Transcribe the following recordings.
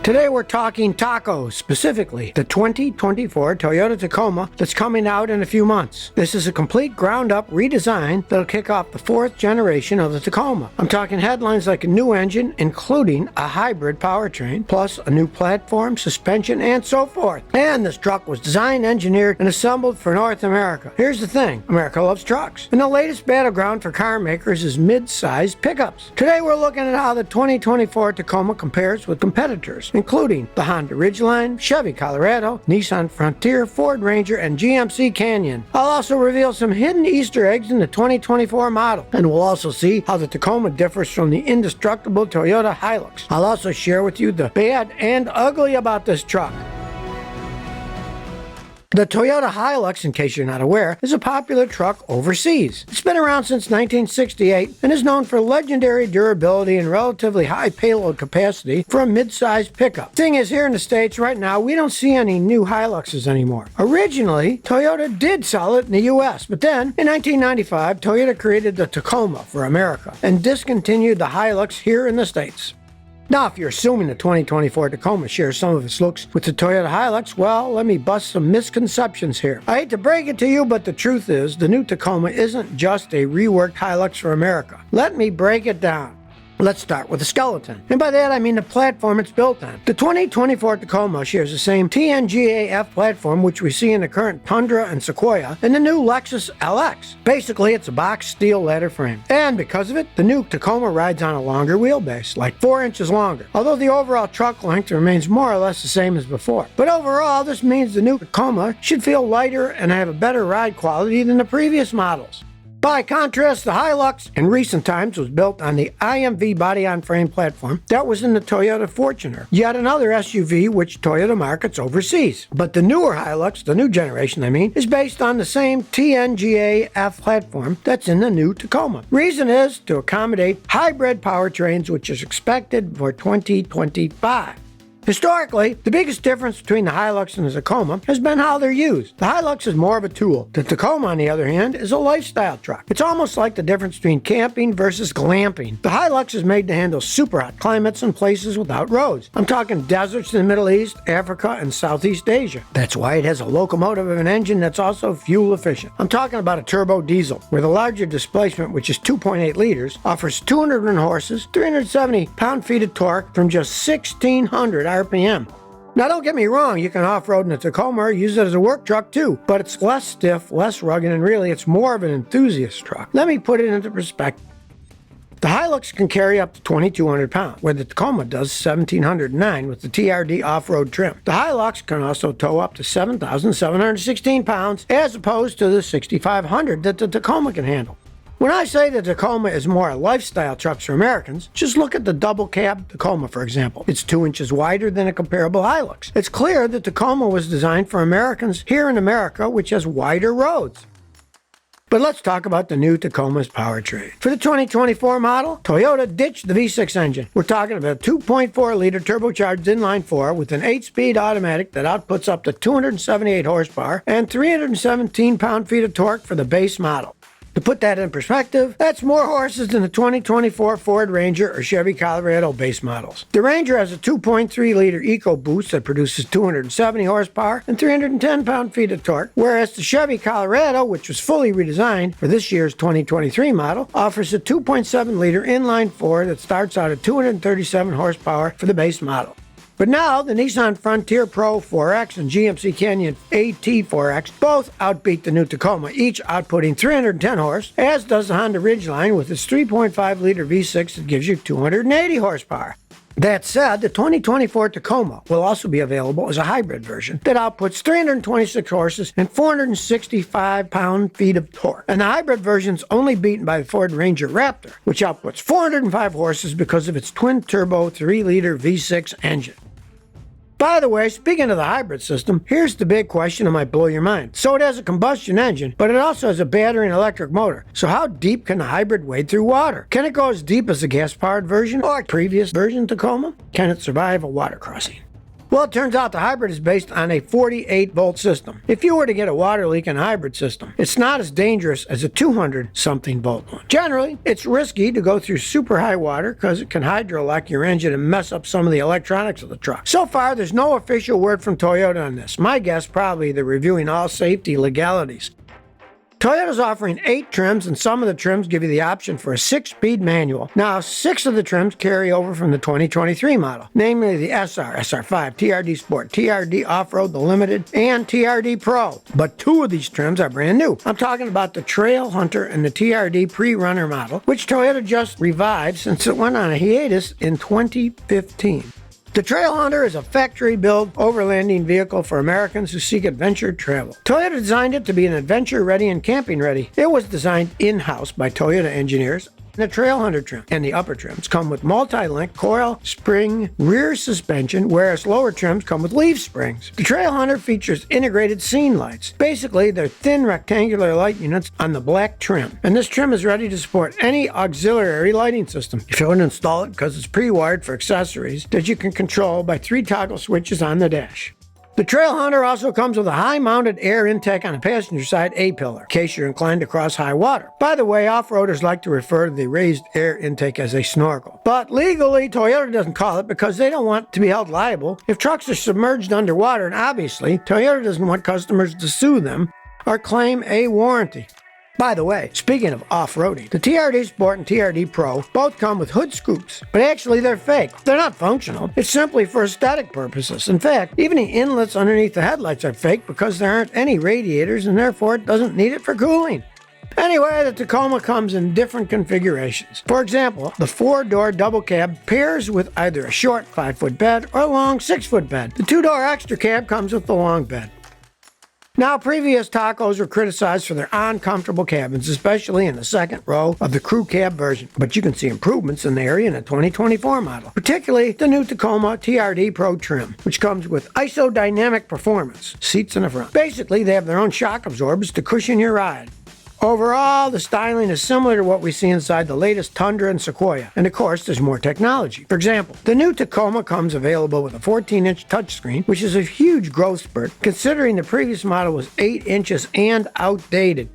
Today we're talking tacos, specifically the 2024 Toyota Tacoma that's coming out in a few months. This is a complete ground-up redesign that'll kick off the fourth generation of the Tacoma. I'm talking headlines like a new engine, including a hybrid powertrain, plus a new platform, suspension, and so forth. And this truck was designed, engineered, and assembled for North America. Here's the thing, America loves trucks. And the latest battleground for car makers is mid-sized pickups. Today we're looking at how the 2024 Tacoma compares with competitors, including the Honda Ridgeline, Chevy Colorado, Nissan Frontier, Ford Ranger, and GMC Canyon. I'll also reveal some hidden Easter eggs in the 2024 model, and we'll also see how the Tacoma differs from the indestructible Toyota Hilux. I'll also share with you the bad and ugly about this truck. The Toyota Hilux, in case you're not aware, is a popular truck overseas. It's been around since 1968 and is known for legendary durability and relatively high payload capacity for a mid-sized pickup. Thing is, here in the States right now, we don't see any new Hiluxes anymore. Originally, Toyota did sell it in the US, but then, in 1995, Toyota created the Tacoma for America and discontinued the Hilux here in the States. Now, if you're assuming the 2024 Tacoma shares some of its looks with the Toyota Hilux, well, let me bust some misconceptions here. I hate to break it to you, but the truth is, the new Tacoma isn't just a reworked Hilux for America. Let me break it down. Let's start with the skeleton. And by that, I mean the platform it's built on. The 2024 Tacoma shares the same TNGA-F platform which we see in the current Tundra and Sequoia and the new Lexus LX. Basically, it's a box steel ladder frame. And because of it, the new Tacoma rides on a longer wheelbase, like 4 inches longer, although the overall truck length remains more or less the same as before. But overall, this means the new Tacoma should feel lighter and have a better ride quality than the previous models. By contrast, the Hilux in recent times was built on the IMV body-on-frame platform that was in the Toyota Fortuner, yet another SUV which Toyota markets overseas. But the newer Hilux, the new generation is based on the same TNGA-F platform that's in the new Tacoma. Reason is to accommodate hybrid powertrains, which is expected for 2025. Historically, the biggest difference between the Hilux and the Tacoma has been how they're used. The Hilux is more of a tool. The Tacoma, on the other hand, is a lifestyle truck. It's almost like the difference between camping versus glamping. The Hilux is made to handle super hot climates and places without roads. I'm talking deserts in the Middle East, Africa, and Southeast Asia. That's why it has a locomotive of an engine that's also fuel efficient. I'm talking about a turbo diesel, where the larger displacement, which is 2.8 liters, offers 201 horses, 370 pound-feet of torque from just 1,600 RPM. Now don't get me wrong, you can off-road in a Tacoma or use it as a work truck too, but it's less stiff, less rugged, and really it's more of an enthusiast truck. Let me put it into perspective. The Hilux can carry up to 2,200 pounds, where the Tacoma does 1,709 with the TRD off-road trim. The Hilux can also tow up to 7,716 pounds, as opposed to the 6,500 that the Tacoma can handle. When I say the Tacoma is more a lifestyle truck for Americans, just look at the double cab Tacoma, for example. It's 2 inches wider than a comparable Hilux. It's clear the Tacoma was designed for Americans here in America, which has wider roads. But let's talk about the new Tacoma's powertrain. For the 2024 model, Toyota ditched the V6 engine. We're talking about a 2.4-liter turbocharged inline-4 with an 8-speed automatic that outputs up to 278 horsepower and 317 pound-feet of torque for the base model. To put that in perspective, that's more horses than the 2024 Ford Ranger or Chevy Colorado base models. The Ranger has a 2.3-liter EcoBoost that produces 270 horsepower and 310 pound-feet of torque, whereas the Chevy Colorado, which was fully redesigned for this year's 2023 model, offers a 2.7-liter inline-4 that starts out at 237 horsepower for the base model. But now, the Nissan Frontier Pro 4X and GMC Canyon AT4X both outbeat the new Tacoma, each outputting 310 horse, as does the Honda Ridgeline with its 3.5-liter V6 that gives you 280 horsepower. That said, the 2024 Tacoma will also be available as a hybrid version that outputs 326 horses and 465 pound-feet of torque. And the hybrid version's only beaten by the Ford Ranger Raptor, which outputs 405 horses because of its twin-turbo 3-liter V6 engine. By the way, speaking of the hybrid system, here's the big question that might blow your mind. So it has a combustion engine, but it also has a battery and electric motor. So how deep can the hybrid wade through water? Can it go as deep as the gas-powered version or previous version Tacoma? Can it survive a water crossing? Well, it turns out the hybrid is based on a 48-volt system. If you were to get a water leak in a hybrid system, it's not as dangerous as a 200-something volt one. Generally, it's risky to go through super high water because it can hydroelectric your engine and mess up some of the electronics of the truck. So far, there's no official word from Toyota on this. My guess, probably they're reviewing all safety legalities. Toyota's offering 8 trims, and some of the trims give you the option for a 6-speed manual. Now, 6 of the trims carry over from the 2023 model, namely the SR, SR5, TRD Sport, TRD Off-Road, the Limited, and TRD Pro. But 2 of these trims are brand new. I'm talking about the Trail Hunter and the TRD Pre-Runner model, which Toyota just revived since it went on a hiatus in 2015. The Trail Hunter is a factory-built overlanding vehicle for Americans who seek adventure travel. Toyota designed it to be an adventure-ready and camping-ready. It was designed in-house by Toyota engineers. The Trail Hunter trim and the upper trims come with multi-link coil spring rear suspension, whereas lower trims come with leaf springs. The Trail Hunter features integrated scene lights. Basically, they're thin rectangular light units on the black trim, and this trim is ready to support any auxiliary lighting system. You don't install it because it's pre-wired for accessories that you can control by 3 toggle switches on the dash. The Trail Hunter also comes with a high-mounted air intake on the passenger side A-pillar, in case you're inclined to cross high water. By the way, off-roaders like to refer to the raised air intake as a snorkel. But legally, Toyota doesn't call it because they don't want to be held liable if trucks are submerged underwater, and obviously, Toyota doesn't want customers to sue them or claim a warranty. By the way, speaking of off-roading, the TRD Sport and TRD Pro both come with hood scoops, but actually they're fake. They're not functional. It's simply for aesthetic purposes. In fact, even the inlets underneath the headlights are fake because there aren't any radiators and therefore it doesn't need it for cooling. Anyway, the Tacoma comes in different configurations. For example, the 4-door double cab pairs with either a short 5-foot bed or a long 6-foot bed. The 2-door extra cab comes with the long bed. Now, previous Tacos were criticized for their uncomfortable cabins, especially in the second row of the crew cab version. But you can see improvements in the area in the 2024 model, particularly the new Tacoma TRD Pro trim, which comes with isodynamic performance seats in the front. Basically, they have their own shock absorbers to cushion your ride. Overall, the styling is similar to what we see inside the latest Tundra and Sequoia, and of course, there's more technology. For example, the new Tacoma comes available with a 14-inch touchscreen, which is a huge growth spurt, considering the previous model was 8 inches and outdated.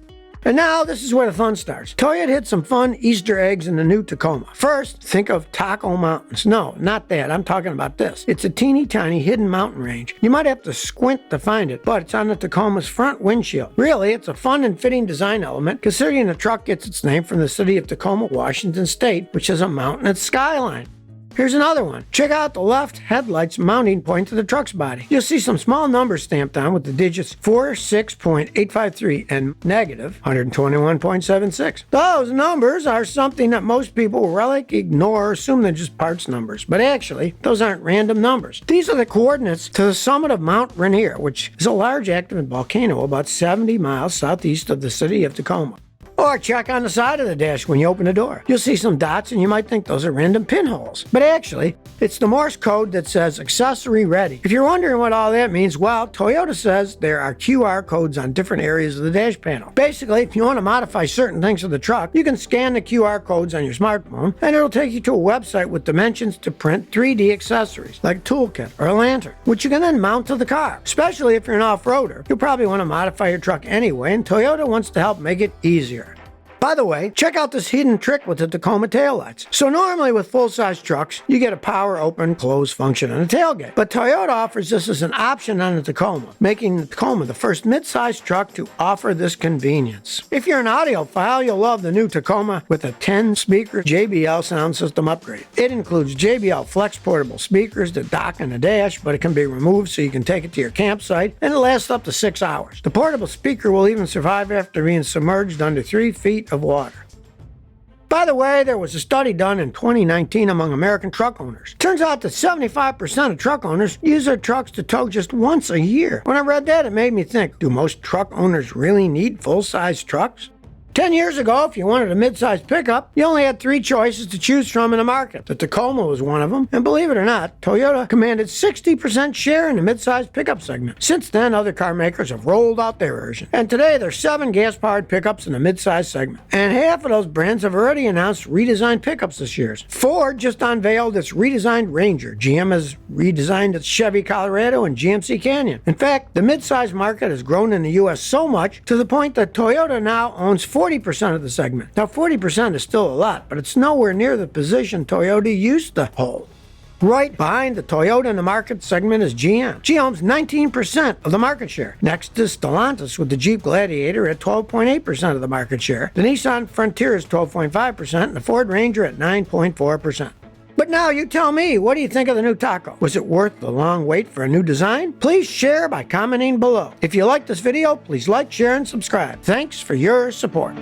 And now, this is where the fun starts. Toyota hit some fun Easter eggs in the new Tacoma. First, think of Taco Mountains. No, not that. I'm talking about this. It's a teeny tiny hidden mountain range. You might have to squint to find it, but it's on the Tacoma's front windshield. Really, it's a fun and fitting design element, considering the truck gets its name from the city of Tacoma, Washington State, which has a mountainous skyline. Here's another one. Check out the left headlight's mounting point to the truck's body. You'll see some small numbers stamped on with the digits 46.853 and negative 121.76. Those numbers are something that most people relic, ignore, or assume they're just parts numbers. But actually, those aren't random numbers. These are the coordinates to the summit of Mount Rainier, which is a large active volcano about 70 miles southeast of the city of Tacoma. Or check on the side of the dash when you open the door. You'll see some dots and you might think those are random pinholes. But actually, it's the Morse code that says accessory ready. If you're wondering what all that means, well, Toyota says there are QR codes on different areas of the dash panel. Basically, if you want to modify certain things of the truck, you can scan the QR codes on your smartphone and it'll take you to a website with dimensions to print 3D accessories like a toolkit or a lantern, which you can then mount to the car. Especially if you're an off-roader, you'll probably want to modify your truck anyway, and Toyota wants to help make it easier. By the way, check out this hidden trick with the Tacoma taillights. So normally with full-size trucks, you get a power open, close function on the tailgate. But Toyota offers this as an option on the Tacoma, making the Tacoma the first mid-size truck to offer this convenience. If you're an audiophile, you'll love the new Tacoma with a 10-speaker JBL sound system upgrade. It includes JBL Flex portable speakers that dock on the dash, but it can be removed so you can take it to your campsite, and it lasts up to 6 hours. The portable speaker will even survive after being submerged under 3 feet of water. By the way, there was a study done in 2019 among American truck owners. Turns out that 75% of truck owners use their trucks to tow just once a year. When I read that, it made me think, do most truck owners really need full-size trucks? 10 years ago, if you wanted a midsize pickup, you only had 3 choices to choose from in the market. The Tacoma was one of them, and believe it or not, Toyota commanded 60% share in the midsize pickup segment. Since then, other car makers have rolled out their version, and today there's 7 gas-powered pickups in the midsize segment. And half of those brands have already announced redesigned pickups this year. Ford just unveiled its redesigned Ranger. GM has redesigned its Chevy Colorado and GMC Canyon. In fact, the midsize market has grown in the U.S. so much to the point that Toyota now owns 40% of the segment. Now, 40% is still a lot, but it's nowhere near the position Toyota used to hold. Right behind the Toyota in the market segment is GM. GM owns 19% of the market share. Next is Stellantis with the Jeep Gladiator at 12.8% of the market share. The Nissan Frontier is 12.5%, and the Ford Ranger at 9.4%. But now you tell me, what do you think of the new Taco? Was it worth the long wait for a new design? Please share by commenting below. If you like this video, please like, share, and subscribe. Thanks for your support.